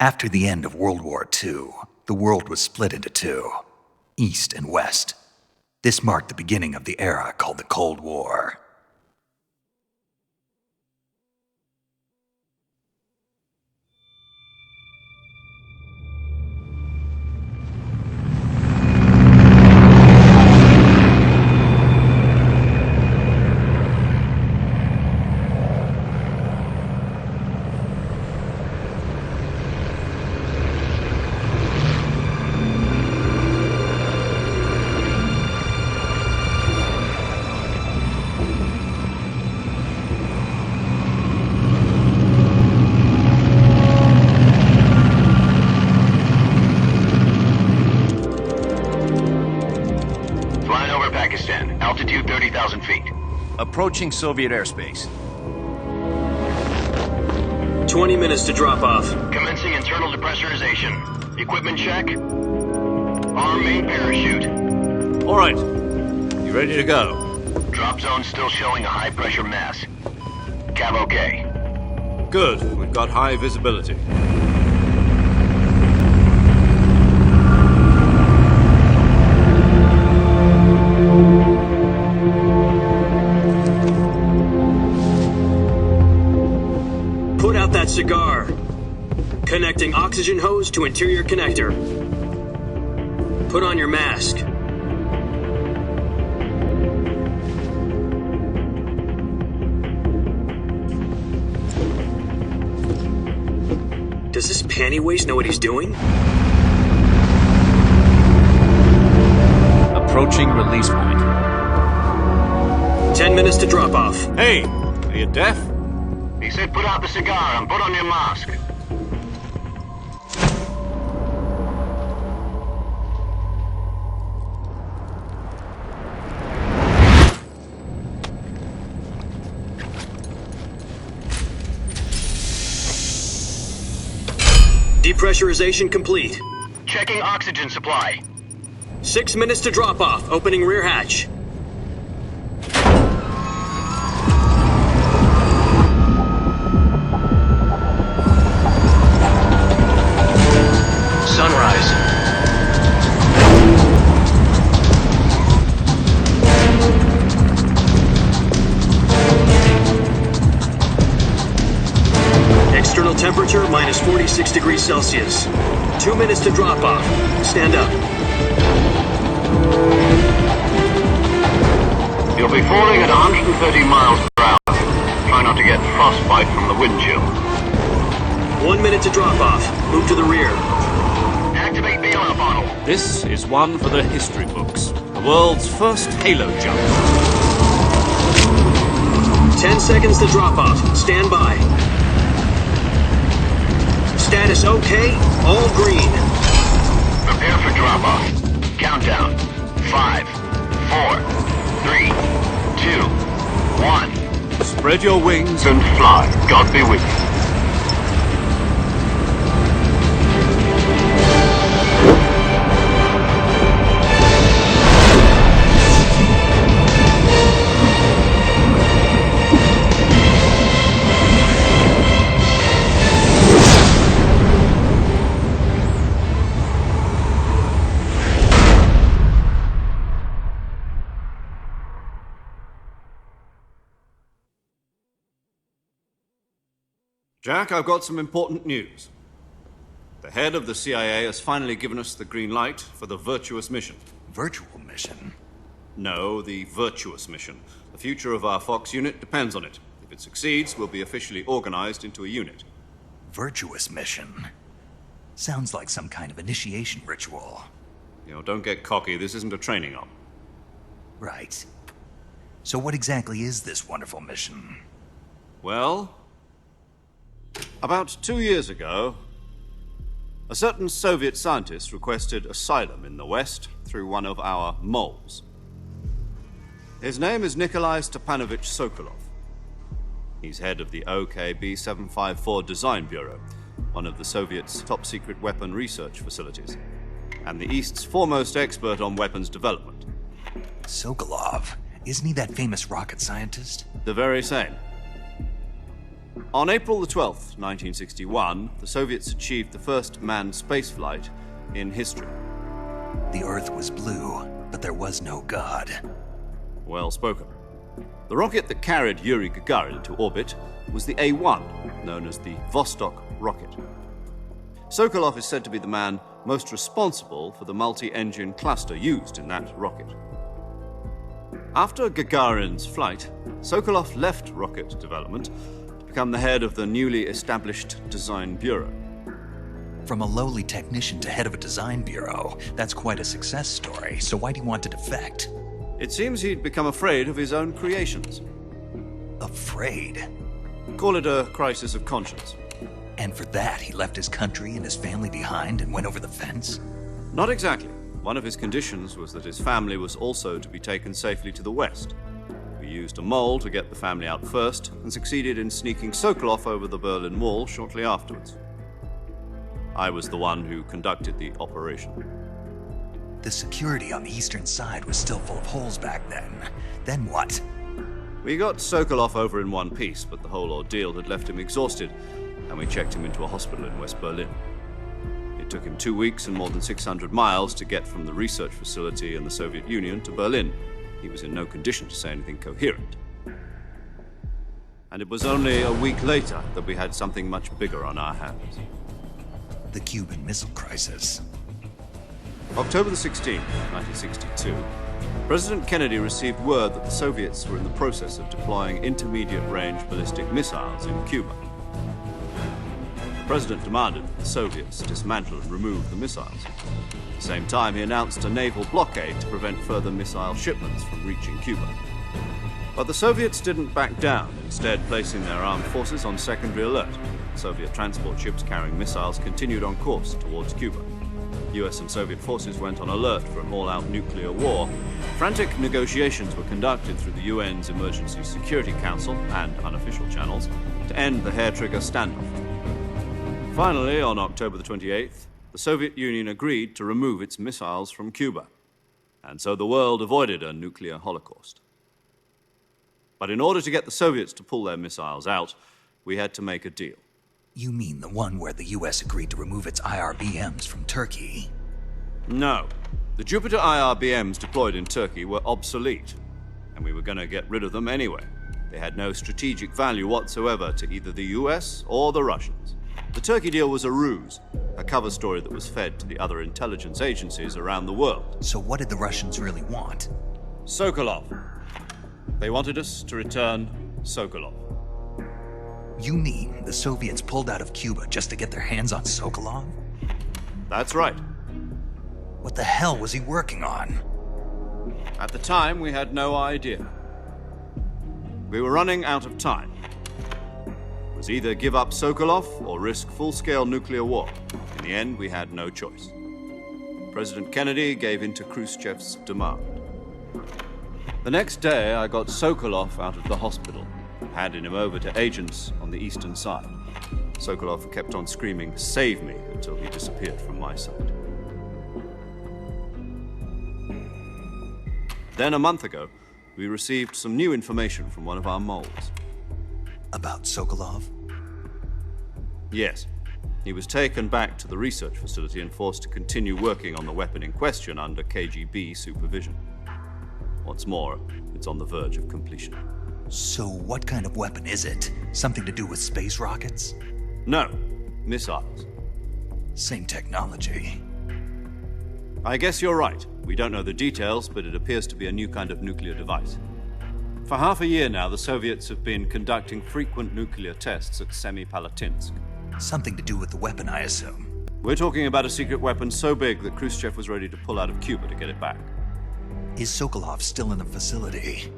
After the end of World War II, the world was split into two, East and West. This marked the beginning of the era called the Cold War. Altitude 30,000 feet. Approaching Soviet airspace. 20 minutes to drop off. Commencing internal depressurization. Equipment check. Arm main parachute. All right. You ready to go? Drop zone still showing a high pressure mass. Cav okay. Good. We've got high visibility. Put out that cigar. Connecting oxygen hose to interior connector. Put on your mask. Does this panty waste know what he's doing? Approaching release point. 10 minutes to drop off. Hey, are you deaf? He said put out the cigar and put on your mask. Depressurization complete. Checking oxygen supply. 6 minutes to drop off. Opening rear hatch. Sunrise. External temperature minus 46 degrees Celsius. 2 minutes to drop off. Stand up. You'll be falling at 130 miles per hour. Try not to get frostbite from the wind chill. 1 minute to drop off. Move to the rear. Activate bailout bottle. This is one for the history books. The world's first halo jump. 10 seconds to drop off. Stand by. Status okay. All green. Prepare for drop-off. Countdown. 5, 4, 3, 2, 1. Spread your wings And fly. God be with you. Jack, I've got some important news. The head of the CIA has finally given us the green light for the virtuous mission. Virtual mission? No, the virtuous mission. The future of our Fox unit depends on it. If it succeeds, we'll be officially organized into a unit. Virtuous mission? Sounds like some kind of initiation ritual. You know, don't get cocky. This isn't a training op. Right. So what exactly is this wonderful mission? Well, about 2 years ago, a certain Soviet scientist requested asylum in the West through one of our moles. His name is Nikolai Stepanovich Sokolov. He's head of the OKB-754 Design Bureau, one of the Soviets' top-secret weapon research facilities, and the East's foremost expert on weapons development. Sokolov? Isn't he that famous rocket scientist? The very same. On April the 12th, 1961, the Soviets achieved the first manned spaceflight in history. The Earth was blue, but there was no God. Well spoken. The rocket that carried Yuri Gagarin into orbit was the A-1, known as the Vostok rocket. Sokolov is said to be the man most responsible for the multi-engine cluster used in that rocket. After Gagarin's flight, Sokolov left rocket development to become the head of the newly established Design Bureau. From a lowly technician to head of a design bureau, that's quite a success story, so why'd he want to defect? It seems he'd become afraid of his own creations. Afraid? Call it a crisis of conscience. And for that, he left his country and his family behind and went over the fence? Not exactly. One of his conditions was that his family was also to be taken safely to the west. We used a mole to get the family out first and succeeded in sneaking Sokolov over the Berlin Wall shortly afterwards. I was the one who conducted the operation. The security on the eastern side was still full of holes back then. Then what? We got Sokolov over in one piece, but the whole ordeal had left him exhausted, and we checked him into a hospital in West Berlin. It took him 2 weeks and more than 600 miles to get from the research facility in the Soviet Union to Berlin. He was in no condition to say anything coherent. And it was only a week later that we had something much bigger on our hands. The Cuban Missile Crisis. October the 16th, 1962, President Kennedy received word that the Soviets were in the process of deploying intermediate-range ballistic missiles in Cuba. The President demanded that the Soviets dismantle and remove the missiles. At the same time, he announced a naval blockade to prevent further missile shipments from reaching Cuba. But the Soviets didn't back down, instead placing their armed forces on secondary alert. Soviet transport ships carrying missiles continued on course towards Cuba. US and Soviet forces went on alert for an all-out nuclear war. Frantic negotiations were conducted through the UN's Emergency Security Council and unofficial channels to end the hair-trigger standoff. Finally, on October the 28th, the Soviet Union agreed to remove its missiles from Cuba, and so the world avoided a nuclear holocaust. But in order to get the Soviets to pull their missiles out, we had to make a deal. You mean the one where the US agreed to remove its IRBMs from Turkey? No. The Jupiter IRBMs deployed in Turkey were obsolete, and we were going to get rid of them anyway. They had no strategic value whatsoever to either the US or the Russians. The Turkey deal was a ruse, a cover story that was fed to the other intelligence agencies around the world. So what did the Russians really want? Sokolov. They wanted us to return Sokolov. You mean the Soviets pulled out of Cuba just to get their hands on Sokolov? That's right. What the hell was he working on? At the time, we had no idea. We were running out of time. It was either give up Sokolov or risk full-scale nuclear war. In the end, we had no choice. President Kennedy gave in to Khrushchev's demand. The next day, I got Sokolov out of the hospital, handing him over to agents on the eastern side. Sokolov kept on screaming, "Save me," until he disappeared from my sight. Then a month ago, we received some new information from one of our moles. About Sokolov? Yes. He was taken back to the research facility and forced to continue working on the weapon in question under KGB supervision. What's more, it's on the verge of completion. So what kind of weapon is it? Something to do with space rockets? No, missiles. Same technology. I guess you're right. We don't know the details, but it appears to be a new kind of nuclear device. For half a year now, the Soviets have been conducting frequent nuclear tests at Semipalatinsk. Something to do with the weapon, I assume. We're talking about a secret weapon so big that Khrushchev was ready to pull out of Cuba to get it back. Is Sokolov still in the facility?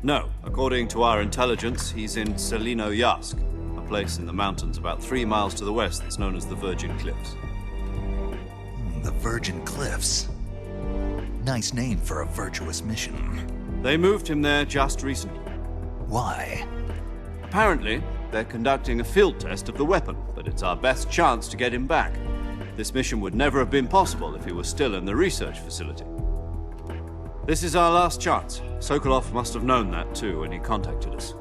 No. According to our intelligence, he's in Selinoyarsk, a place in the mountains about 3 miles to the west that's known as the Virgin Cliffs. The Virgin Cliffs. Nice name for a virtuous mission. They moved him there just recently. Why? Apparently, they're conducting a field test of the weapon, but it's our best chance to get him back. This mission would never have been possible if he was still in the research facility. This is our last chance. Sokolov must have known that too when he contacted us.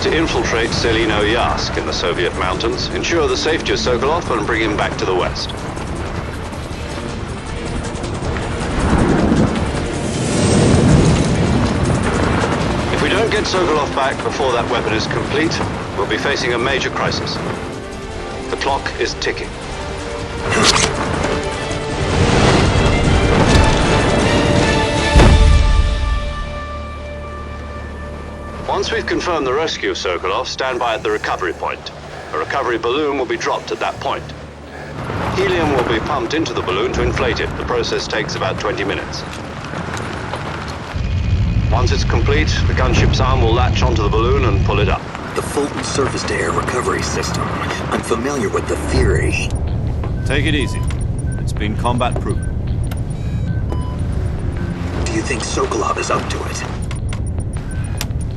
to infiltrate Selino-Yask in the Soviet mountains, ensure the safety of Sokolov, and bring him back to the west. If we don't get Sokolov back before that weapon is complete, we'll be facing a major crisis. The clock is ticking. Once we've confirmed the rescue of Sokolov, stand by at the recovery point. A recovery balloon will be dropped at that point. Helium will be pumped into the balloon to inflate it. The process takes about 20 minutes. Once it's complete, the gunship's arm will latch onto the balloon and pull it up. The Fulton surface-to-air recovery system. I'm familiar with the theory. Take it easy. It's been combat-proven. Do you think Sokolov is up to it?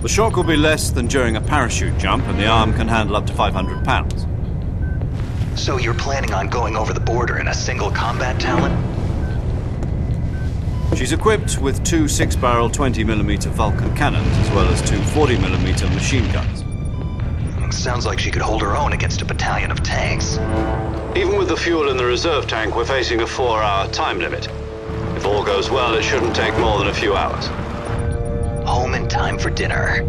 The shock will be less than during a parachute jump, and the arm can handle up to 500 pounds. So you're planning on going over the border in a single combat Talon? She's equipped with two 6-barrel 20mm Vulcan cannons, as well as two 40mm machine guns. Sounds like she could hold her own against a battalion of tanks. Even with the fuel in the reserve tank, we're facing a 4-hour time limit. If all goes well, it shouldn't take more than a few hours. Home in time for dinner.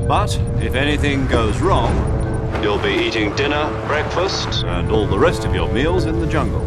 But if anything goes wrong, you'll be eating dinner, breakfast, and all the rest of your meals in the jungle.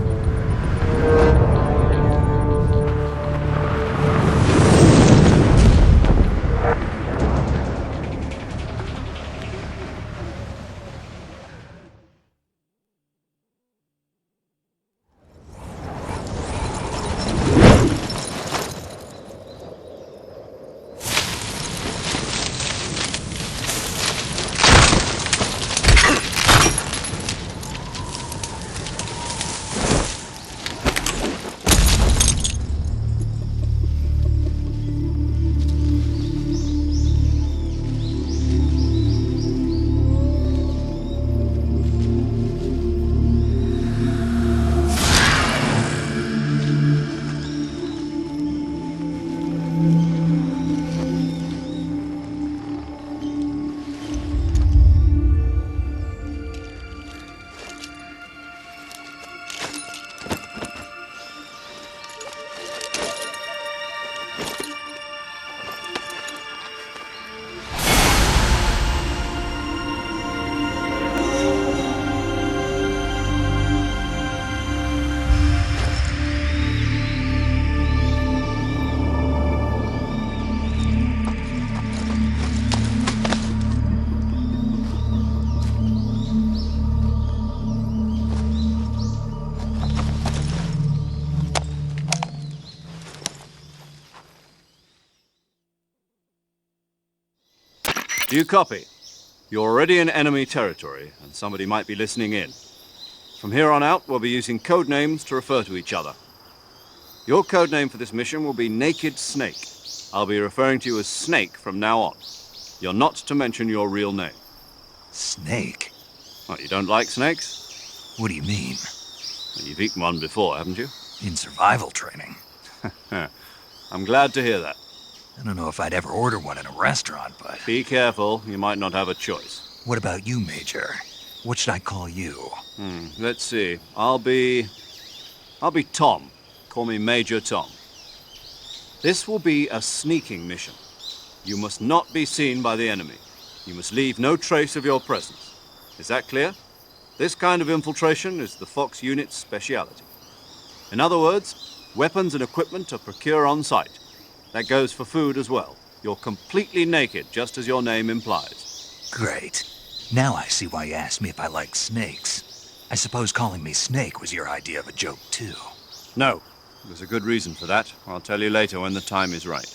Do you copy? You're already in enemy territory, and somebody might be listening in. From here on out, we'll be using code names to refer to each other. Your code name for this mission will be Naked Snake. I'll be referring to you as Snake from now on. You're not to mention your real name. Snake? What, you don't like snakes? What do you mean? Well, you've eaten one before, haven't you? In survival training. I'm glad to hear that. I don't know if I'd ever order one in a restaurant, but... Be careful, you might not have a choice. What about you, Major? What should I call you? Let's see. I'll be Tom. Call me Major Tom. This will be a sneaking mission. You must not be seen by the enemy. You must leave no trace of your presence. Is that clear? This kind of infiltration is the Fox unit's speciality. In other words, weapons and equipment are procured on site. That goes for food as well. You're completely naked, just as your name implies. Great. Now I see why you asked me if I like snakes. I suppose calling me Snake was your idea of a joke, too. No. There's a good reason for that. I'll tell you later when the time is right.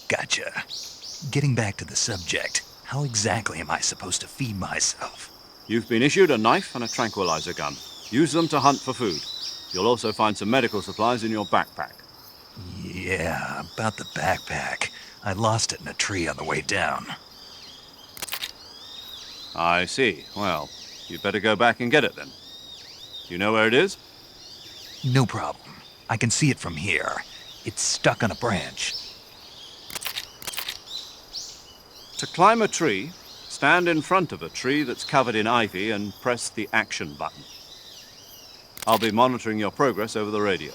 Gotcha. Getting back to the subject, how exactly am I supposed to feed myself? You've been issued a knife and a tranquilizer gun. Use them to hunt for food. You'll also find some medical supplies in your backpack. Yeah, about the backpack. I lost it in a tree on the way down. I see. Well, you'd better go back and get it then. You know where it is? No problem. I can see it from here. It's stuck on a branch. To climb a tree, Stand in front of a tree that's covered in ivy and press the action button. I'll be monitoring your progress over the radio.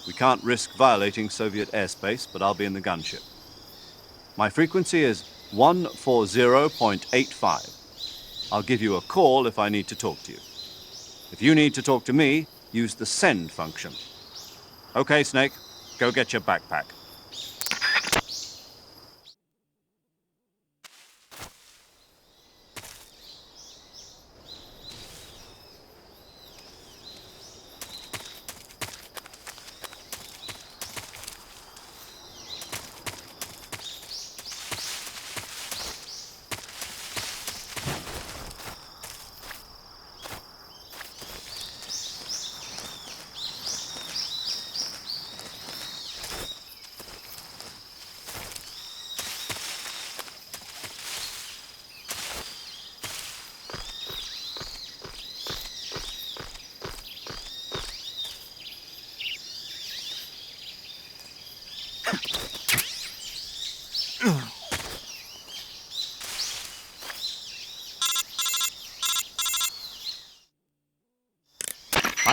We can't risk violating Soviet airspace, but I'll be in the gunship. My frequency is 140.85. I'll give you a call if I need to talk to you. If you need to talk to me, use the send function. Okay, Snake, go get your backpack.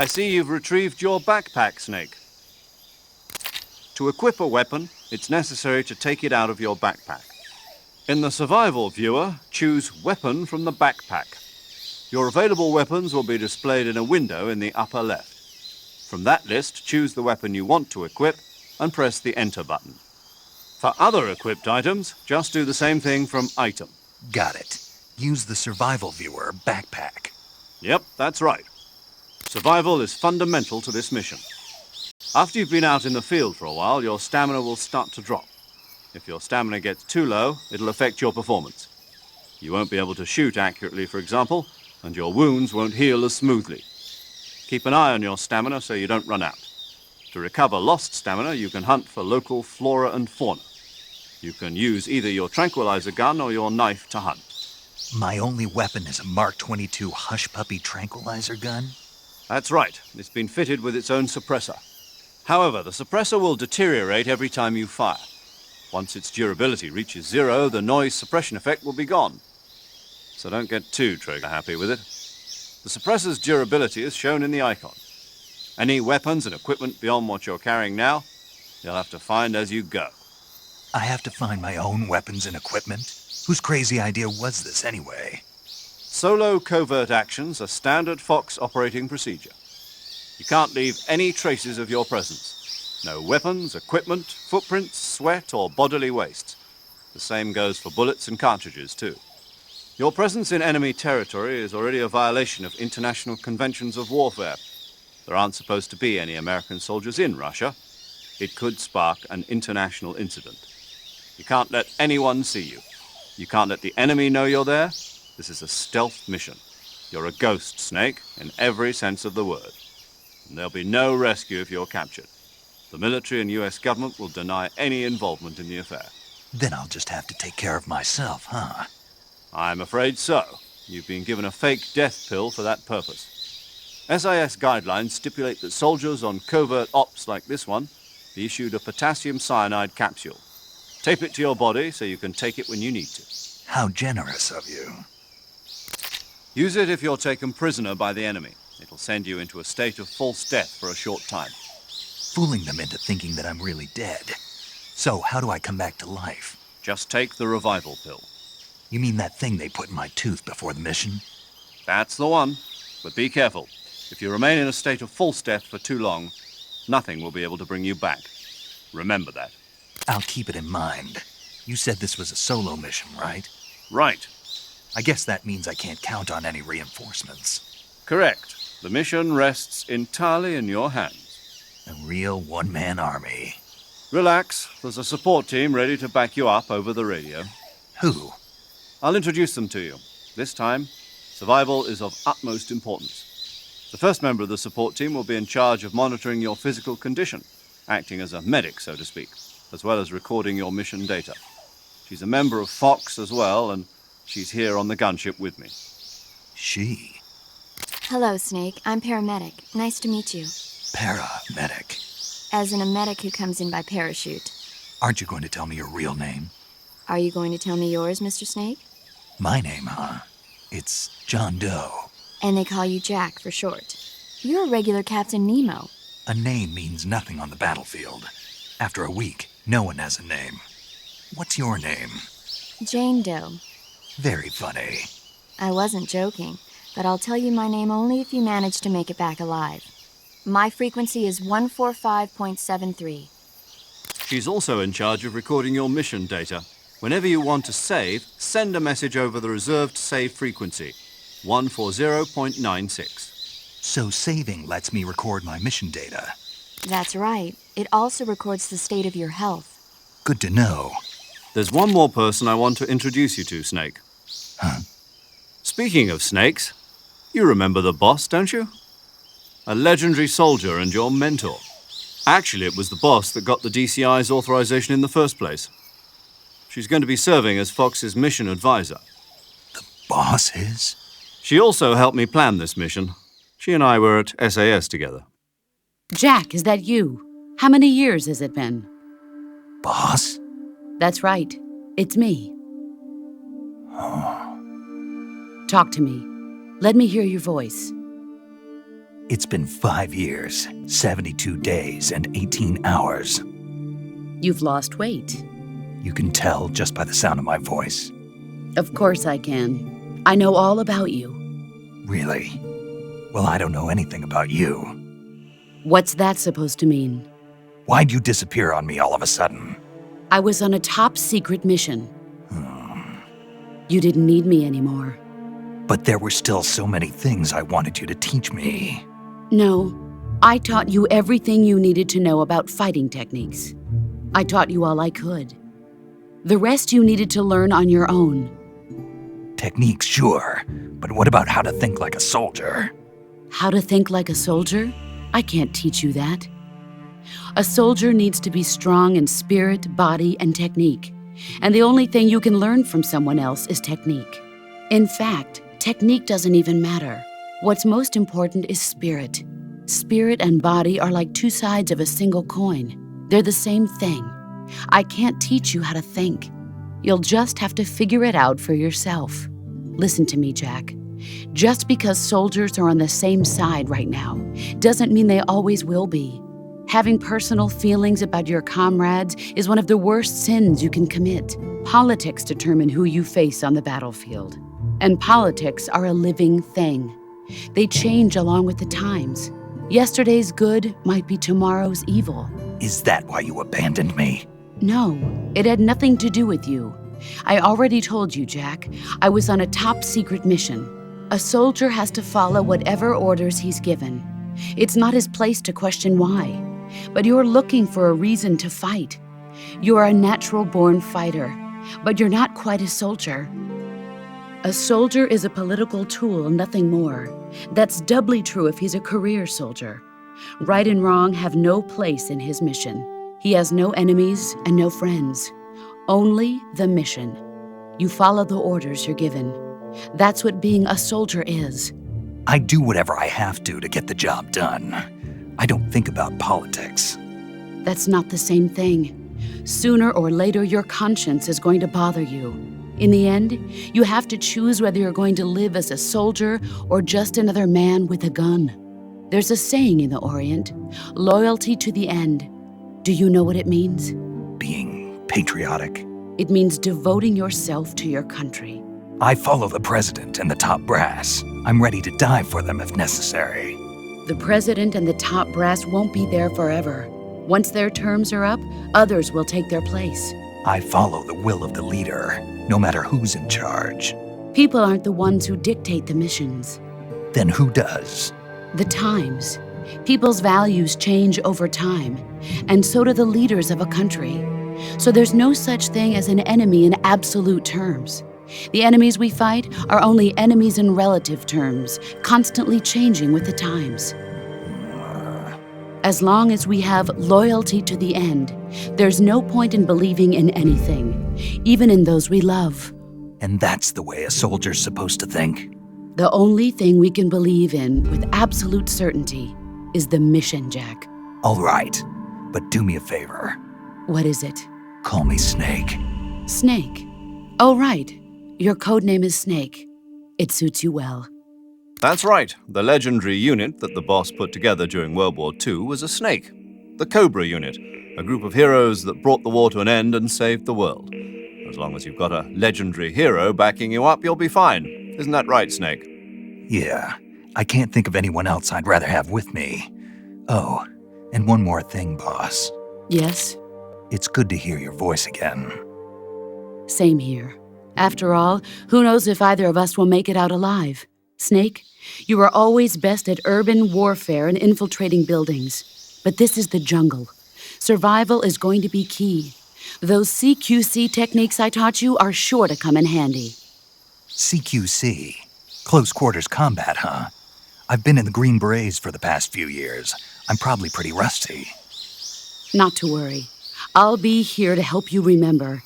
I see you've retrieved your backpack, Snake. To equip a weapon, it's necessary to take it out of your backpack. In the survival viewer, choose Weapon from the backpack. Your available weapons will be displayed in a window in the upper left. From that list, choose the weapon you want to equip and press the Enter button. For other equipped items, just do the same thing from Item. Got it. Use the survival viewer backpack. Yep, that's right. Survival is fundamental to this mission. After you've been out in the field for a while, your stamina will start to drop. If your stamina gets too low, it'll affect your performance. You won't be able to shoot accurately, for example, and your wounds won't heal as smoothly. Keep an eye on your stamina so you don't run out. To recover lost stamina, you can hunt for local flora and fauna. You can use either your tranquilizer gun or your knife to hunt. My only weapon is a Mark 22 Hush Puppy tranquilizer gun? That's right. It's been fitted with its own suppressor. However, the suppressor will deteriorate every time you fire. Once its durability reaches 0, the noise suppression effect will be gone. So don't get too trigger happy with it. The suppressor's durability is shown in the icon. Any weapons and equipment beyond what you're carrying now, you'll have to find as you go. I have to find my own weapons and equipment? Whose crazy idea was this anyway? Solo covert actions are standard Fox operating procedure. You can't leave any traces of your presence. No weapons, equipment, footprints, sweat, or bodily waste. The same goes for bullets and cartridges, too. Your presence in enemy territory is already a violation of international conventions of warfare. There aren't supposed to be any American soldiers in Russia. It could spark an international incident. You can't let anyone see you. You can't let the enemy know you're there. This is a stealth mission. You're a ghost, Snake, in every sense of the word. And there'll be no rescue if you're captured. The military and US government will deny any involvement in the affair. Then I'll just have to take care of myself, huh? I'm afraid so. You've been given a fake death pill for that purpose. SIS guidelines stipulate that soldiers on covert ops like this one be issued a potassium cyanide capsule. Tape it to your body so you can take it when you need to. How generous of you. Use it if you're taken prisoner by the enemy. It'll send you into a state of false death for a short time. Fooling them into thinking that I'm really dead. So how do I come back to life? Just take the revival pill. You mean that thing they put in my tooth before the mission? That's the one. But be careful. If you remain in a state of false death for too long, nothing will be able to bring you back. Remember that. I'll keep it in mind. You said this was a solo mission, right? Right. I guess that means I can't count on any reinforcements. Correct. The mission rests entirely in your hands. A real one-man army. Relax. There's a support team ready to back you up over the radio. Who? I'll introduce them to you. This time, survival is of utmost importance. The first member of the support team will be in charge of monitoring your physical condition, acting as a medic, so to speak, as well as recording your mission data. She's a member of Fox as well, and she's here on the gunship with me. She? Hello, Snake. I'm paramedic. Nice to meet you. Paramedic. As in a medic who comes in by parachute. Aren't you going to tell me your real name? Are you going to tell me yours, Mr. Snake? My name, huh? It's John Doe. And they call you Jack for short. You're a regular Captain Nemo. A name means nothing on the battlefield. After a week, no one has a name. What's your name? Jane Doe. Very funny. I wasn't joking, but I'll tell you my name only if you manage to make it back alive. My frequency is 145.73. She's also in charge of recording your mission data. Whenever you want to save, send a message over the reserved save frequency, 140.96. So saving lets me record my mission data. That's right. It also records the state of your health. Good to know. There's one more person I want to introduce you to, Snake. Huh? Speaking of snakes, you remember the boss, don't you? A legendary soldier and your mentor. Actually, it was the boss that got the DCI's authorization in the first place. She's going to be serving as Fox's mission advisor. The boss is? She also helped me plan this mission. She and I were at SAS together. Jack, is that you? How many years has it been? Boss? That's right. It's me. Talk to me. Let me hear your voice. It's been 5 years, 72 days, and 18 hours. You've lost weight. You can tell just by the sound of my voice. Of course I can. I know all about you. Really? Well, I don't know anything about you. What's that supposed to mean? Why'd you disappear on me all of a sudden? I was on a top-secret mission. You didn't need me anymore. But there were still so many things I wanted you to teach me. No, I taught you everything you needed to know about fighting techniques. I taught you all I could. The rest you needed to learn on your own. Techniques, sure. But what about how to think like a soldier? How to think like a soldier? I can't teach you that. A soldier needs to be strong in spirit, body, and technique. And the only thing you can learn from someone else is technique. In fact, technique doesn't even matter. What's most important is spirit. Spirit and body are like two sides of a single coin. They're the same thing. I can't teach you how to think. You'll just have to figure it out for yourself. Listen to me, Jack. Just because soldiers are on the same side right now doesn't mean they always will be. Having personal feelings about your comrades is one of the worst sins you can commit. Politics determine who you face on the battlefield. And politics are a living thing. They change along with the times. Yesterday's good might be tomorrow's evil. Is that why you abandoned me? No, it had nothing to do with you. I already told you, Jack. I was on a top-secret mission. A soldier has to follow whatever orders he's given. It's not his place to question why. But you're looking for a reason to fight. You're a natural-born fighter, but you're not quite a soldier. A soldier is a political tool, nothing more. That's doubly true if he's a career soldier. Right and wrong have no place in his mission. He has no enemies and no friends. Only the mission. You follow the orders you're given. That's what being a soldier is. I do whatever I have to get the job done. I don't think about politics. That's not the same thing. Sooner or later, your conscience is going to bother you. In the end, you have to choose whether you're going to live as a soldier or just another man with a gun. There's a saying in the Orient, loyalty to the end. Do you know what it means? Being patriotic. It means devoting yourself to your country. I follow the president and the top brass. I'm ready to die for them if necessary. The president and the top brass won't be there forever. Once their terms are up, others will take their place. I follow the will of the leader, no matter who's in charge. People aren't the ones who dictate the missions. Then who does? The times. People's values change over time, and so do the leaders of a country. So there's no such thing as an enemy in absolute terms. The enemies we fight are only enemies in relative terms, constantly changing with the times. As long as we have loyalty to the end, there's no point in believing in anything, even in those we love. And that's the way a soldier's supposed to think? The only thing we can believe in with absolute certainty is the mission, Jack. All right, but do me a favor. What is it? Call me Snake. Snake. Oh, right. Your codename is Snake. It suits you well. That's right. The legendary unit that the boss put together during World War II was a snake. The Cobra unit, a group of heroes that brought the war to an end and saved the world. As long as you've got a legendary hero backing you up, you'll be fine. Isn't that right, Snake? Yeah, I can't think of anyone else I'd rather have with me. Oh, and one more thing, boss. Yes? It's good to hear your voice again. Same here. After all, who knows if either of us will make it out alive? Snake, you are always best at urban warfare and infiltrating buildings. But this is the jungle. Survival is going to be key. Those CQC techniques I taught you are sure to come in handy. CQC? Close quarters combat, huh? I've been in the Green Berets for the past few years. I'm probably pretty rusty. Not to worry. I'll be here to help you remember.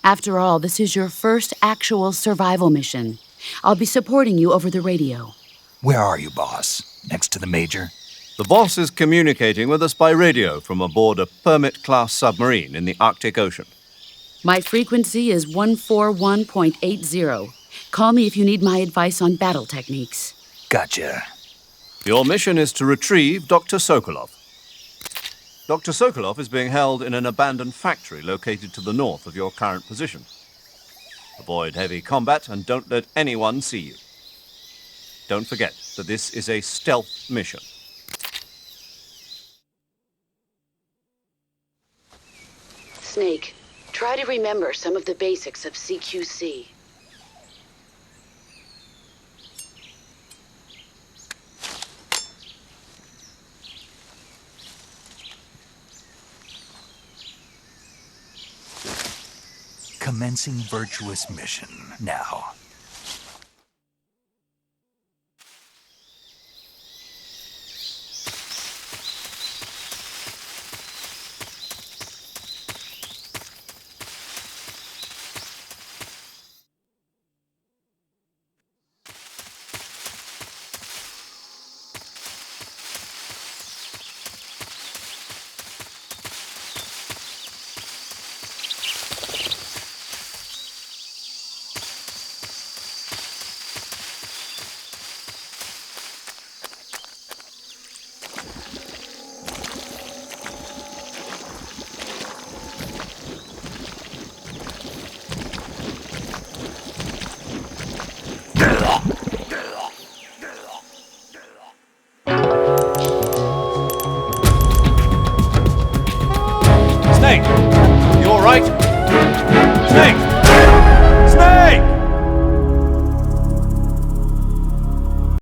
After all, this is your first actual survival mission. I'll be supporting you over the radio. Where are you, boss? Next to the Major? The boss is communicating with us by radio from aboard a Permit-class submarine in the Arctic Ocean. My frequency is 141.80. Call me if you need my advice on battle techniques. Gotcha. Your mission is to retrieve Dr. Sokolov. Dr. Sokolov is being held in an abandoned factory located to the north of your current position. Avoid heavy combat and don't let anyone see you. Don't forget that this is a stealth mission. Snake, try to remember some of the basics of CQC. Commencing virtuous mission now. Snake! You all right? Snake!